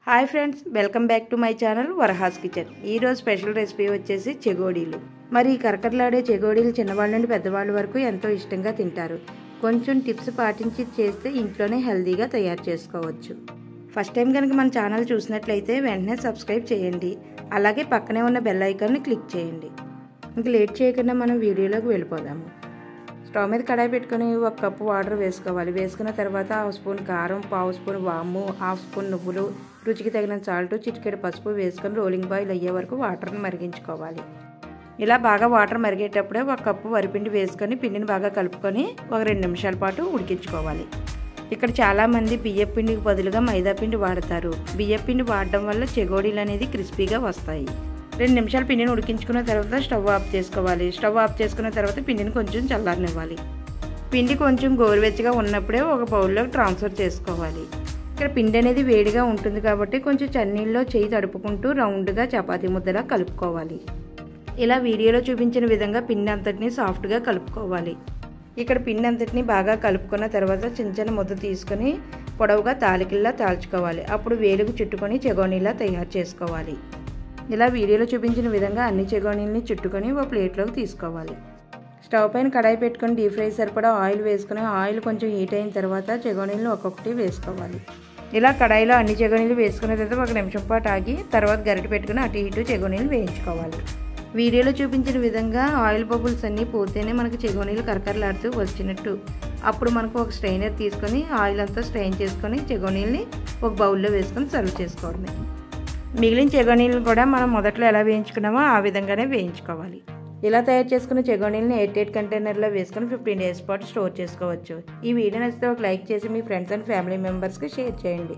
Hi friends, welcome back to my channel Varahas kitchen. ఈరోజు special recipe వచ్చేసి చెగోడీలు. మరి ఈ కరకరలాడే చెగోడీలు చిన్నవాళ్ళ నుండి పెద్దవాళ్ళ వరకు ఎంతో ఇష్టంగా తింటారు. కొంచెం టిప్స్ పాటించి చేస్తే ఇంట్లోనే హెల్తీగా తయారు చేసుకోవచ్చు. ఫస్ట్ టైం కనుక మన ఛానల్ చూసినట్లయితే వెంటనే సబ్స్క్రైబ్ చేయండి. అలాగే పక్కనే ఉన్న బెల్ ఐకాన్ని క్లిక్ చేయండి. ఇంక లేట్ చేయకుండా మనం వీడియోలోకి వెళ్ళిపోదాము. స్టవ్ మీద కడాయి పెట్టుకొని 1 కప్పు వాటర్ వేసుకోవాలి. వేసుకున్న తర్వాత 1 స్పూన్ కారం, 1/2 స్పూన్ వాము, 1/2 స్పూన్ నువ్వులు, రుచికి తగిన సాల్ట్, చిటికెడు పసుపు వేసుకొని రోలింగ్ బాయిల్ అయ్యే వరకు వాటర్ని మరిగించుకోవాలి. ఇలా బాగా వాటర్ మరిగేటప్పుడే 1 కప్పు వరిపిండి వేసుకొని పిండిని బాగా కలుపుకొని 2 నిమిషాల పాటు ఉడికించుకోవాలి. ఇక్కడ చాలామంది బియ్యం పిండికి బదులుగా మైదా పిండి వాడతారు. బియ్యం పిండి వాడడం వల్ల చెగోడీలు అనేది క్రిస్పీగా వస్తాయి. 2 నిమిషాలు పిండిని ఉడికించుకున్న తర్వాత స్టవ్ ఆఫ్ చేసుకోవాలి. స్టవ్ ఆఫ్ చేసుకున్న తర్వాత పిండిని కొంచెం చల్లారనివ్వాలి. పిండి కొంచెం గోరువెచ్చగా ఉన్నప్పుడే ఒక బౌల్లోకి ట్రాన్స్ఫర్ చేసుకోవాలి. ఇక్కడ పిండి అనేది వేడిగా ఉంటుంది కాబట్టి కొంచెం చన్నీళ్ళలో చేయి తడుపుకుంటూ రౌండ్గా చపాతీ ముద్దలా కలుపుకోవాలి. ఇలా వీడియోలో చూపించిన విధంగా పిండి అంతటిని సాఫ్ట్గా కలుపుకోవాలి. ఇక్కడ పిండి అంతటిని బాగా కలుపుకున్న తర్వాత చిన్న చిన్న ముద్ద తీసుకొని పొడవుగా తాలికల్లా తాల్చుకోవాలి. అప్పుడు వేలుగు చుట్టుకొని చెగోనీలా తయారు చేసుకోవాలి. ఇలా వీడియోలో చూపించిన విధంగా అన్ని చెగోనీలని చుట్టుకొని ఒక ప్లేట్లోకి తీసుకోవాలి. స్టవ్ పైన కడాయి పెట్టుకొని డీప్ ఫ్రై సరిపడా ఆయిల్ వేసుకుని ఆయిల్ కొంచెం హీట్ అయిన తర్వాత చెగోనీలను ఒక్కొక్కటి వేసుకోవాలి. ఇలా కడాయిలో అన్ని చెగోనీలు వేసుకున్న తర్వాత 1 నిమిషం పాటు ఆగి తర్వాత గరిటె పెట్టుకుని అటు ఇటు చెగోనీలు వేయించుకోవాలి. వీడియోలో చూపించిన విధంగా ఆయిల్ బబుల్స్ అన్నీ పోతేనే మనకు చెగోనీలు కరకరలాడుతూ వచ్చినట్టు. అప్పుడు మనకు ఒక స్ట్రైనర్ తీసుకొని ఆయిల్ అంతా స్ట్రెయిన్ చేసుకొని చెగోనీల్ని ఒక బౌల్లో వేసుకొని సర్వ్ చేసుకోవడమే. మిగిలిన చెగోనీలను కూడా మనం మొదట్లో ఎలా వేయించుకున్నామో ఆ విధంగానే వేయించుకోవాలి. ఇలా తయారు చేసుకున్న చెగోనీలని ఎయిర్ టైట్ కంటైనర్లో వేసుకొని 15 డేస్ పాటు స్టోర్ చేసుకోవచ్చు. ఈ వీడియో నచ్చితే ఒక లైక్ చేసి మీ ఫ్రెండ్స్ అండ్ ఫ్యామిలీ మెంబర్స్కి షేర్ చేయండి.